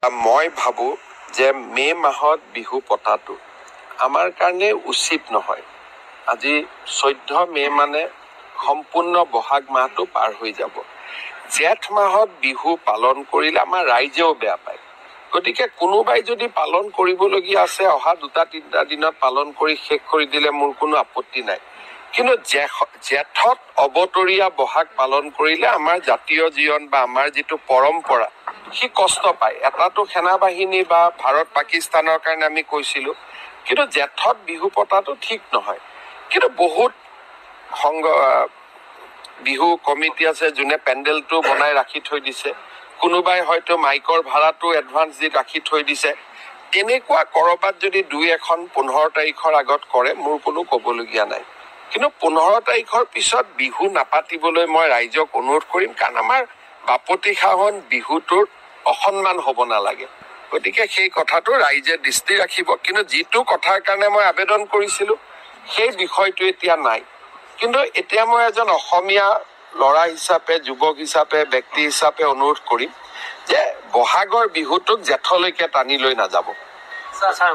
মই ভাবোঁ যে মে' মাহত বিহু পতাটো আমাৰ কাৰণে উচিত নহয়। আজি 14 মে' মানে সম্পূৰ্ণ বহাগ মাহটো পাৰ হৈ যাব। জেঠ মাহত বিহু পালন কৰিলে আমাৰ ৰাইজেও বেয়া পায়। গতিকে কোনোবাই যদি পালন কৰিবলগীয়া আছে অহা 2-3 দিনত পালন কৰি শেষ কৰি দিলে মোৰ কোনো আপত্তি নাই। কিন্তু জেঠত অবতৰীয়া বহাগ পালন কৰিলে আমাৰ জাতীয় জীৱন বা আমাৰ যিটো পৰম্পৰা সি কষ্ট পায়। এটাটো সেনাবাহিনী বা ভাৰত পাকিস্তানৰ কাৰণে আমি কৈছিলোঁ, কিন্তু জেঠত বিহু পতাটো ঠিক নহয়। কিন্তু বহুত বিহু কমিটি আছে যোনে পেণ্ডেলটো বনাই ৰাখি থৈ দিছে, কোনোবাই হয়তো মাইকৰ ভাড়াটো এডভান্স দি ৰাখি থৈ দিছে। তেনেকুৱা ক'ৰবাত যদি 2-1 15 তাৰিখৰ আগত কৰে মোৰ কোনো ক'বলগীয়া নাই। কিন্তু 15 তাৰিখৰ পিছত বিহু নাপাতিবলৈ মই ৰাইজক অনুৰোধ কৰিম, কাৰণ আমাৰ বাপতি সাহোন বিহুটোৰ অসন্মান হ'ব নালাগে। গতিকে সেই কথাটো ৰাইজে দৃষ্টি ৰাখিব। কিন্তু যিটো কথাৰ কাৰণে মই আবেদন কৰিছিলোঁ সেই বিষয়টো এতিয়া নাই। কিন্তু এতিয়া মই এজন অসমীয়া ল'ৰা হিচাপে, যুৱক হিচাপে, ব্যক্তি হিচাপে অনুৰোধ কৰিম যে বহাগৰ বিহুটোক জেঠলৈকে টানি লৈ নাযাব।